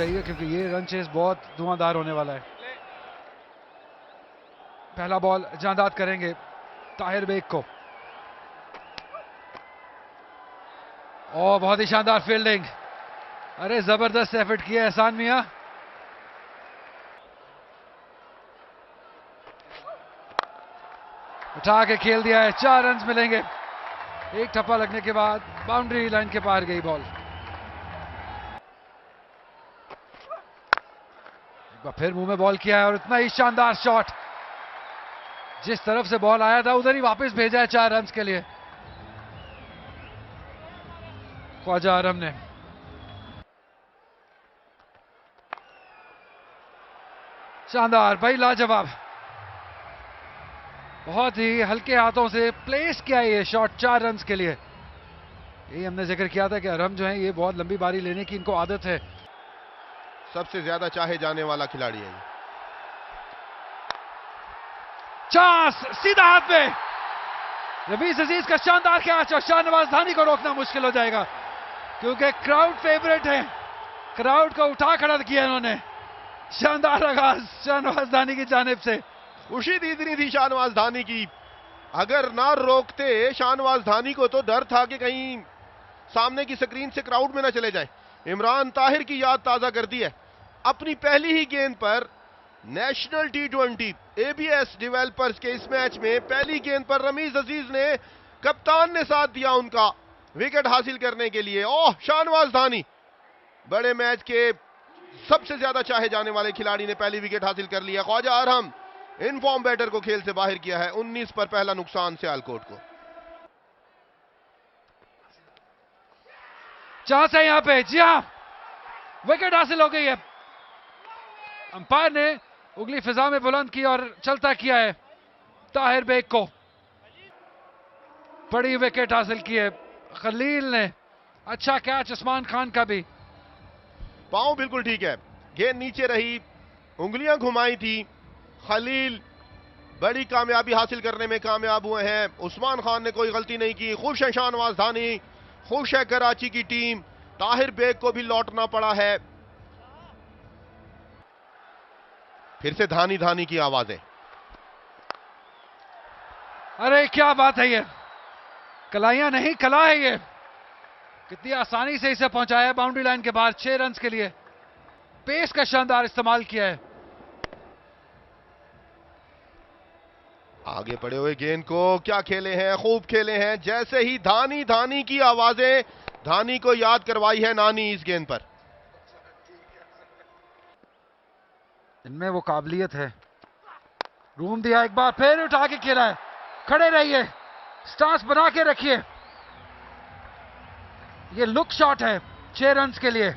चाहिए क्योंकि ये रन चेस बहुत धुआंधार होने वाला है। पहला बॉल जांदाद करेंगे ताहिर बेग को। और बहुत ही शानदार फील्डिंग, अरे जबरदस्त एफर्ट किया एहसान मियां। उठा के खेल दिया है, 4 रन मिलेंगे। एक ठप्पा लगने के बाद बाउंड्री लाइन के पार गई बॉल। एक बार फिर मुंह में बॉल किया है और इतना ही शानदार शॉट, जिस तरफ से बॉल आया था उधर ही वापस भेजा है 4 रन के लिए ख्वाजा आरम ने। शानदार भाई, लाजवाब, बहुत ही हल्के हाथों से प्लेस किया ये शॉट 4 रन के लिए। यही हमने जिक्र किया था कि अरहम जो है ये बहुत लंबी बारी लेने की इनको आदत है। सबसे ज्यादा चाहे जाने वाला खिलाड़ी है ये। चांस सीधा हाथ में, रमीज अजीज का शानदार कैच और शाहनवाज धानी को रोकना मुश्किल हो जाएगा क्योंकि क्राउड फेवरेट है। क्राउड को उठा खड़ा किया इन्होंने। शानदार आगाज शाहनवाज धानी की जानिब से। खुशी दी थी शाहनवाज धानी की, अगर ना रोकते शाहनवाज धानी को तो डर था कि कहीं सामने की स्क्रीन से क्राउड में ना चले जाए। इमरान ताहिर की याद ताजा कर दी है, अपनी पहली ही गेंद पर नेशनल टी20 एबीएस डेवलपर्स के इस मैच में पहली गेंद पर रमीज अजीज ने, कप्तान ने साथ दिया उनका विकेट हासिल करने के लिए। ओह, शाहनवाज धानी बड़े मैच के सबसे ज्यादा चाहे जाने वाले खिलाड़ी ने पहली विकेट हासिल कर लिया। ख्वाजा आरम इनफॉर्म बैटर को खेल से बाहर किया है। 19 पर पहला नुकसान सियालकोट को। चांस है यहां पे, जी हां, विकेट हासिल हो गई है। अंपायर ने उंगली फिजा में बुलंद की और चलता किया है ताहिर बेग को। बड़ी विकेट हासिल की है खलील ने। अच्छा कैच उस्मान खान का भी। पांव बिल्कुल ठीक है, गेंद नीचे रही, उंगलियां घुमाई थी। खलील बड़ी कामयाबी हासिल करने में कामयाब हुए हैं। उस्मान खान ने कोई गलती नहीं की। खुश है शाहनवाज धानी, खुश है कराची की टीम। ताहिर बेग को भी लौटना पड़ा है। फिर से धानी धानी की आवाजें। अरे क्या बात है, ये कलाइयां नहीं कला है ये। कितनी आसानी से इसे पहुंचाया बाउंड्री लाइन के बाहर 6 रन के लिए। पेस का शानदार इस्तेमाल किया है। आगे पड़े हुए गेंद को क्या खेले हैं, खूब खेले हैं। जैसे ही धानी धानी की आवाजें, धानी को याद करवाई है नानी इस गेंद पर। इनमें वो काबिलियत है। रूम दिया, एक बार फिर उठा के खेला है। खड़े रहिए, स्टांस बना के रखिए। ये लुक शॉट है 6 रन के लिए।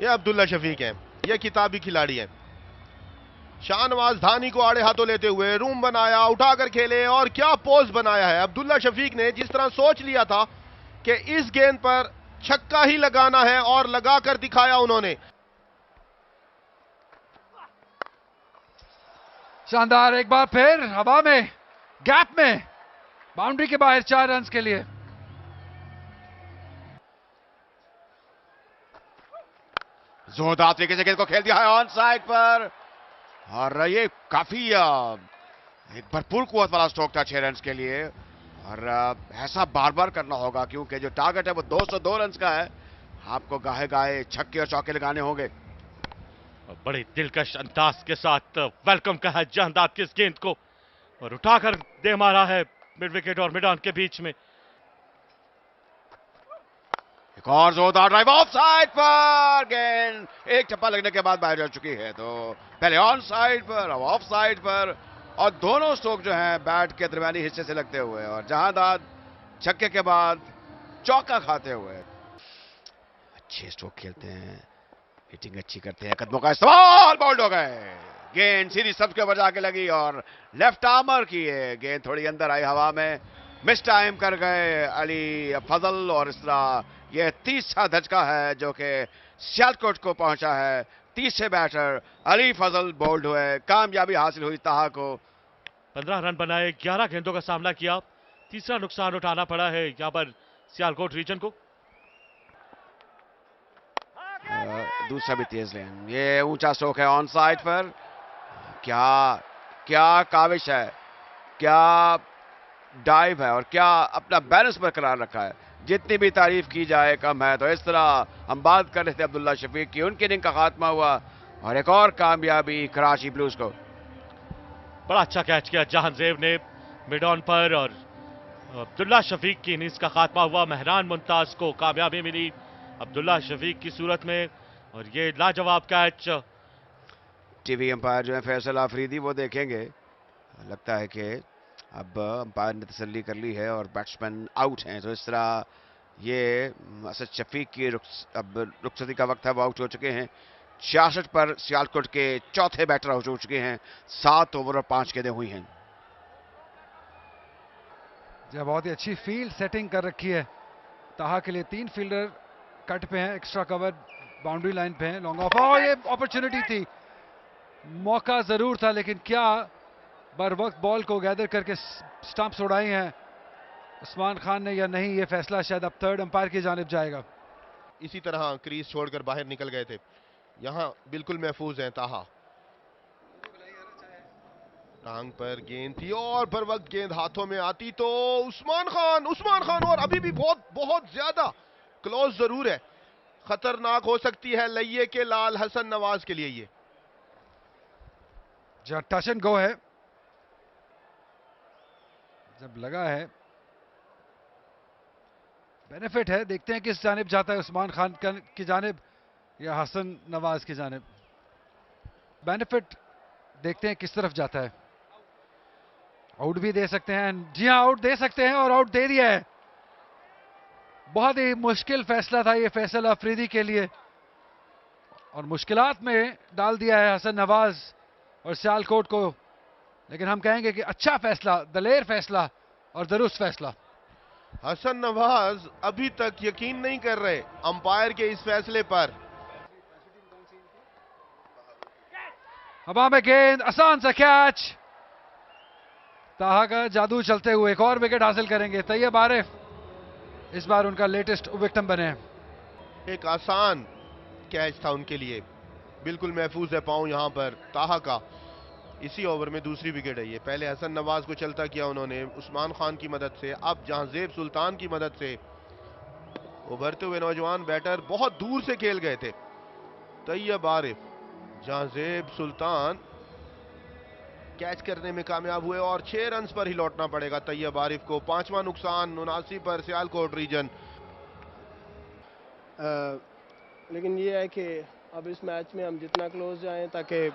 ये अब्दुल्ला शफीक है, ये किताबी खिलाड़ी है। शाहनवाज धानी को आड़े हाथों लेते हुए रूम बनाया, उठाकर खेले और क्या पोज बनाया है अब्दुल्ला शफीक ने। जिस तरह सोच लिया था कि इस गेंद पर छक्का ही लगाना है और लगाकर दिखाया उन्होंने। शानदार, एक बार फिर हवा में, गैप में, बाउंड्री के बाहर 4 रन के लिए। जोरदार तरीके से गेंद को खेल दिया है ऑन साइड पर और ये काफी एक भरपूर कुव्वत वाला स्ट्रोक था 6 रन के लिए। और ऐसा बार बार करना होगा क्योंकि जो टारगेट है वो 202 रन का है। आपको गाहे गाहे छक्के और चौके लगाने होंगे। बड़े दिलकश अंदाज के साथ वेलकम कहा जांदाद की इस गेंद को और उठाकर दे मारा है मिड विकेट और मिड ऑन के बीच में। एक और जोरदार ड्राइव ऑफ साइड पर, गेंद एक टप्पा लगने के बाद बाहर जा चुकी है। तो पहले ऑन साइड पर, अब ऑफ साइड पर और दोनों स्ट्रोक जो हैं बैट के दरमियानी हिस्से से लगते हुए और जहांदाद छक्के के बाद चौका खाते हुए। अच्छे स्ट्रोक खेलते हैं, हिटिंग अच्छी करते हैं, कदमों का इस्तेमाल, बाउंड हो गए। गेंद सीधी सब के ऊपर जाके लगी और लेफ्ट आर्मर की है गेंद थोड़ी अंदर आई हवा में, मिस टाइम कर गए अली फजल और इस तरह यह तीसरा धचका है जो कि सियालकोट को पहुंचा है। तीसरे बैटर अली फजल बोल्ड हुए, कामयाबी हासिल हुई ताहा को। 15 रन बनाए, 11 गेंदों का सामना किया, तीसरा नुकसान उठाना पड़ा है यहां पर सियालकोट रीजन को। दूसरा भी तेज लेन, ये ऊंचा स्ट्रोक है ऑन साइड पर। क्या क्या काविश है, क्या डाइव है और क्या अपना बैलेंस बरकरार रखा है। जितनी भी तारीफ की जाए कम है। तो इस तरह हम बात कर रहे थे अब्दुल्ला शफीक की, उनकी इनिंग का खात्मा हुआ और एक और कामयाबी कराची ब्लूज को। बड़ा अच्छा कैच किया जहांजेब ने मिड ऑन पर और अब्दुल्ला शफीक की इनिंग्स का खात्मा हुआ। मेहरान मुमताज को कामयाबी मिली अब्दुल्ला शफीक की सूरत में और ये लाजवाब कैच। टीवी अंपायर जो है फैसल आफरीदी वो देखेंगे। लगता है कि अब अंपायर ने तसल्ली कर ली है और बैट्समैन आउट हैं। तो इस तरह ये असद शफीक की अब रुखसती का वक्त है, वो आउट हो चुके हैं। 66 पर सियालकोट के चौथे बैटर आउट हो चुके हैं। 7 ओवर और 5 गेंदें हुई हैं। जब बहुत ही अच्छी फील्ड सेटिंग कर रखी है ताहा के लिए। 3 फील्डर कट पे हैं, एक्स्ट्रा कवर बाउंड्री लाइन पे हैं। लॉन्ग ऑफ, और ये अपॉर्चुनिटी थी, मौका जरूर था, लेकिन क्या बर वक्त बॉल को गैदर करके स्टंप्स उड़ाई हैं उस्मान खान ने या नहीं, ये फैसला शायद अब थर्ड अंपायर की जानिब जाएगा। इसी तरह क्रीज छोड़कर बाहर निकल गए थे, यहां बिल्कुल महफूज हैं ताहा। टांग पर गेंद थी और बर वक्त गेंद हाथों में आती तो उस्मान खान और अभी भी बहुत ज्यादा क्लोज जरूर है। खतरनाक हो सकती है लइये के लाल हसन नवाज के लिए। ये जब टच एंड गो है, जब लगा है, बेनिफिट है। देखते हैं किस जानिब जाता है, उस्मान खान की जानिब या हसन नवाज की जानिब। बेनिफिट देखते हैं किस तरफ जाता है। आउट भी दे सकते हैं, जी हां आउट दे सकते हैं और आउट दे दिया है। बहुत ही मुश्किल फैसला था ये फैसल अफरीदी के लिए और मुश्किलात में डाल दिया है हसन नवाज और सियालकोट को। लेकिन हम कहेंगे कि अच्छा फैसला, दलेर फैसला और दुरुस्त फैसला। हसन नवाज अभी तक यकीन नहीं कर रहे अंपायर के इस फैसले पर। हवा में गेंद, आसान सा कैच। ताहा का जादू चलते हुए एक और विकेट हासिल करेंगे तैयब आरिफ, इस बार उनका लेटेस्ट विक्टिम बने हैं। एक आसान कैच था उनके लिए, बिल्कुल महफूज है पांव यहां पर ताहा का। इसी ओवर में दूसरी विकेट है ये। पहले हसन नवाज को चलता किया उन्होंने उस्मान खान की मदद से, अब जहांजेब सुल्तान की मदद से। उभरते हुए नौजवान बैटर बहुत दूर से खेल गए थे। तैयब आरिफ, जहांजेब सुल्तान कैच करने में कामयाब हुए और 6 रन्स पर ही लौटना पड़ेगा तैयब आरिफ को। 5वां नुकसान 79 पर सियालकोट रीजन। लेकिन ये है कि अब इस मैच में हम जितना क्लोज जाएं ताकि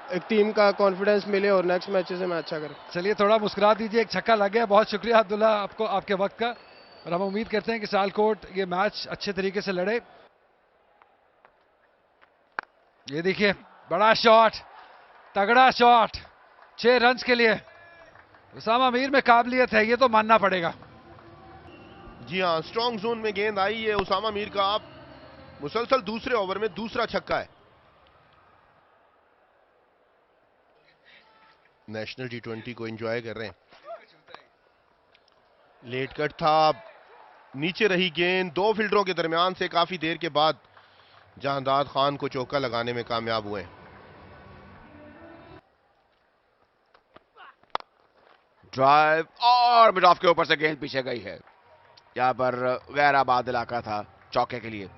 एक टीम का कॉन्फिडेंस मिले और नेक्स्ट मैचेस में अच्छा करें। चलिए थोड़ा मुस्कुरा दीजिए, एक छक्का लग गया। बहुत शुक्रिया अब्दुल्ला आपको, आपके वक्त का। और हम उम्मीद करते हैं कि सियालकोट ये मैच अच्छे तरीके से लड़े। ये देखिए बड़ा शॉट, तगड़ा शॉट, 6 रन्स के लिए। उसामा मीर में काबिलियत है, ये तो मानना पड़ेगा। जी हां, स्ट्रॉन्ग जोन में गेंद आई है उसामा मीर का। आप मुसलसल दूसरे ओवर में दूसरा छक्का है। नेशनल T20 को एंजॉय कर रहे हैं। लेट कट था, नीचे रही गेंद, 2 फील्डरों के दरमियान से काफी देर के बाद जहांदाद खान को चौका लगाने में कामयाब हुए। ड्राइव और मिड ऑफ के ऊपर से गेंद पीछे गई है। यहां पर गैर आबाद इलाका था चौके के लिए।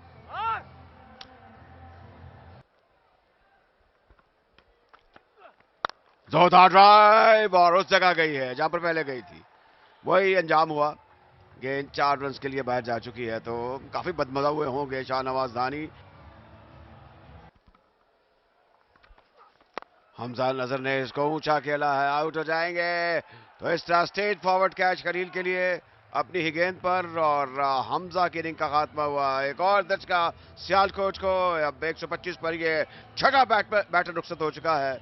जोरदार ड्राइव और उस जगह गई है जहां पर पहले गई थी। वही अंजाम हुआ। गेंद 4 रन्स के लिए बाहर जा चुकी है। तो काफी बदमजा हुए होंगे शाहनवाज धानी। हमजा नजर ने इसको ऊंचा खेला है, आउट हो जाएंगे। तो इस तरह स्ट्रेट फॉरवर्ड कैच खलील के लिए अपनी ही गेंद पर और हमजा की इनिंग का खात्मा हुआ। एक और दचका सियालकोट को। अब 125 पर ये छठा बैटर रुखसत हो चुका है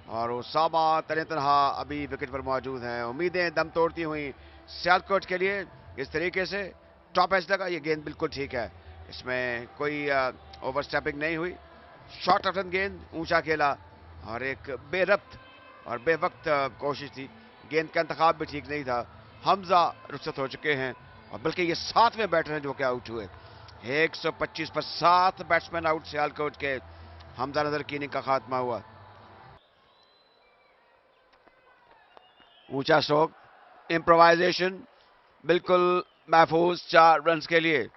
और उसामा तनहा अभी विकेट पर मौजूद हैं। उम्मीदें दम तोड़ती हुई सियालकोट के लिए। इस तरीके से टॉप एज लगा, ये गेंद बिल्कुल ठीक है, इसमें कोई ओवर स्टेपिंग नहीं हुई। शॉर्ट ऑफ गेंद, ऊंचा खेला और एक बेरब्त और बेवक्त कोशिश थी। गेंद का इंतखाब भी ठीक नहीं था। हमजा रुखसत हो चुके हैं और बल्कि ये 7वें बैटर हैं जो कि आउट हुए। 125 पर 7 बैट्समैन आउट सियालकोट के। हमजा नजर की इनिंग का खात्मा हुआ। ऊंचा स्ट्रोक, इम्प्रोवाइजेशन बिल्कुल महफूज 4 रन के लिए।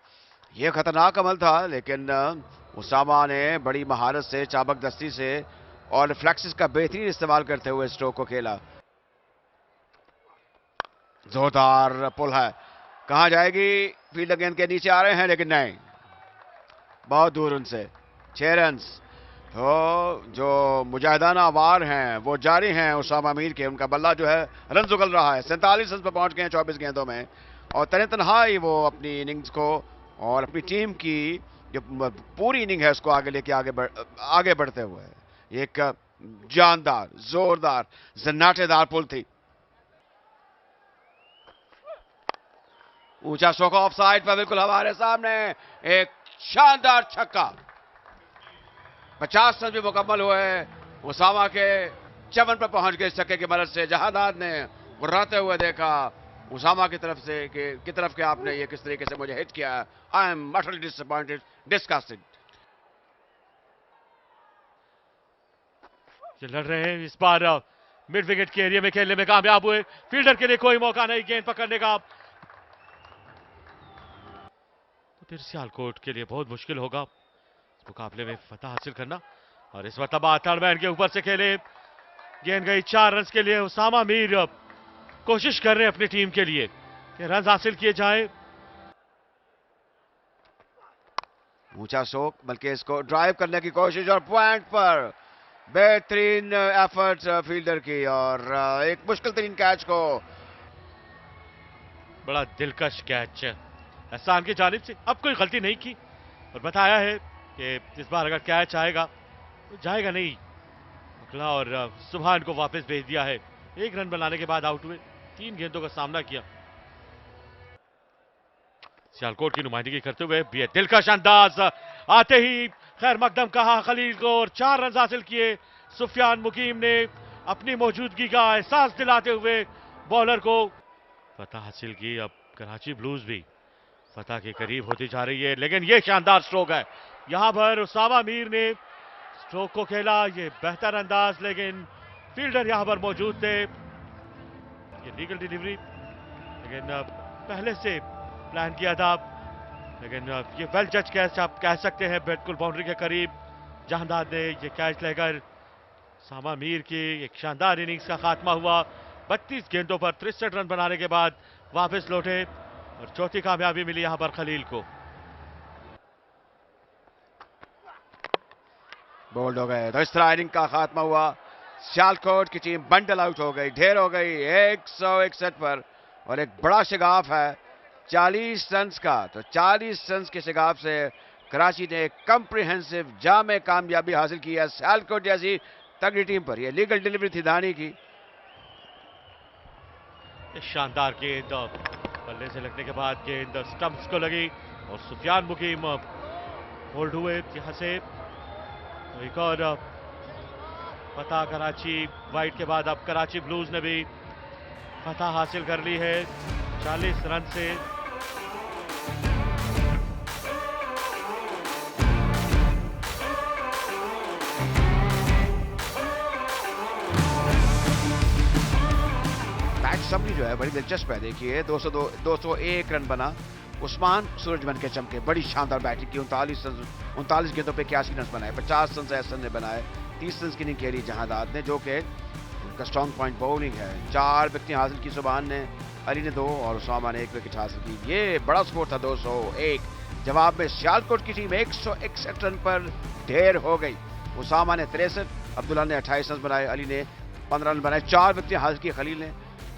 यह खतरनाक अमल था, लेकिन उसामा ने बड़ी महारत से, चाबकदस्ती से और रिफ्लेक्सेस का बेहतरीन इस्तेमाल करते हुए स्ट्रोक को खेला। जोरदार पुल है, कहां जाएगी? फील्डर गेंद के नीचे आ रहे हैं, लेकिन नहीं, बहुत दूर उनसे। 6 रन। तो जो मुजाहिदाना वार हैं वो जारी हैं उसामा मीर के। उनका बल्ला जो है रन उगल रहा है। 47 रन पर पहुंच गए हैं 24 गेंदों में, और तन्हाई वो अपनी इनिंग्स को और अपनी टीम की जो पूरी इनिंग है उसको आगे लेके आगे बढ़ते हुए। एक जानदार, जोरदार, जन्नाटेदार पुल थी। ऊंचा स्ट्रोक ऑफ साइड पर बिल्कुल हमारे सामने। एक शानदार छक्का। 50 रन भी मुकम्मल हुए। उसामा के चमन पर पहुंच गए इस छक्के की मदद से। जहादाद ने गुर्राते हुए देखा उसामा की तरफ से कि तरफ के आपने ये किस तरीके से मुझे हिट किया। I am utterly disappointed, disgusted. लड़ रहे हैं इस बार मिड विकेट के एरिया में खेलने में कामयाब हुए। फील्डर के लिए कोई मौका नहीं गेंद पकड़ने का। तो फिर सियालकोट के लिए बहुत मुश्किल होगा इस मुकाबले में फतह हासिल करना। और इस मरतबा थर्ड मैन के ऊपर से खेले, गेंद गई 4 रन के लिए। उसामा मीर कोशिश कर रहे हैं अपनी टीम के लिए कि रन हासिल किए जाएं। ऊंचा स्ट्रोक, बल्कि इसको ड्राइव करने की कोशिश, और पॉइंट पर बेहतरीन एफर्ट फील्डर की, और एक मुश्किल तरीन कैच को। बड़ा दिलकश कैच एहसान की जानिब से। अब कोई गलती नहीं की, और बताया है कि इस बार अगर कैच आएगा तो जाएगा नहीं। अगला और सुभान को वापस भेज दिया है। 1 रन बनाने के बाद आउट हुए, 3 गेंदों का सामना किया। सियालकोट की नुमाइंदगी करते हुए भी दिलकश अंदाज आते ही खैर मकदम कहा खलील को, और 4 रन हासिल किए। सुफियान मुकीम ने अपनी मौजूदगी का एहसास दिलाते हुए बॉलर को फतह हासिल की। अब कराची ब्लूज भी फतह के करीब होती जा रही है, लेकिन यह शानदार स्ट्रोक है। यहां पर उसामा मीर ने स्ट्रोक को खेला, ये बेहतर अंदाज, लेकिन फील्डर यहां पर मौजूद थे। ये लीगल डिलीवरी, लेकिन पहले से प्लान किया था, लेकिन ये वेल जज कैच आप कह सकते हैं। बिल्कुल बाउंड्री के करीब जहांदाद ने ये कैच लेकर उसामा मीर की एक शानदार इनिंग्स का खात्मा हुआ। 32 गेंदों पर 63 रन बनाने के बाद वापस लौटे, और चौथी कामयाबी मिली यहां पर खलील को। बोल्ड हो गए, तो इस तरह इनिंग का खात्मा हुआ। सियालकोट की टीम बंडल आउट हो गई, ढेर हो गई 161 पर, और एक बड़ा शिगाफ है 40 रन का। तो 40 रन के शिगाफ से कराची ने एक कॉम्प्रिहेंसिव जामे कामयाबी हासिल की है सियालकोट जैसी तगड़ी टीम पर। यह लीगल डिलीवरी थी धानी की। शानदार गेंद बल्ले से लगने के बाद गेंद स्टंप्स को लगी, और सुफियान मुकीम होल्ड हुए यहां से। तो एक और फतह कराची वाइट के बाद अब कराची ब्लूज ने भी फतह हासिल कर ली है 40 रन से। समरी जो है बड़ी दिलचस्प है। देखिए 201 रन बना। उस्मान सूरजमन के चमके, बड़ी शानदार बैटिंग की। 39 गेंदों पे 81 रन बनाए। 50 रन एहसन ने बनाए। 30 रन की इनिंग खेली जहादाद ने, जो कि उनका स्ट्रॉन्ग पॉइंट बॉलिंग है। 4 विकेटें हासिल की सुभान ने, अली ने 2 और उसामा ने 1 विकेट हासिल की। ये बड़ा स्कोर था 201। जवाब में सियालकोट की टीम 161 रन पर ढेर हो गई। उसामा ने 63, अब्दुल्ला ने 28 रन बनाए, अली ने 15 रन बनाए। 4 विकेटें हासिल की खलील ने,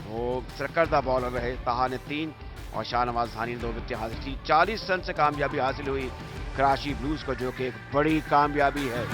वो सरकर्दा बॉलर रहे। ताहा ने 3 और शाहनवाज धानी ने 2 विकेटें हासिल की। 40 रन से कामयाबी हासिल हुई कराची ब्लूज को, जो कि एक बड़ी कामयाबी है।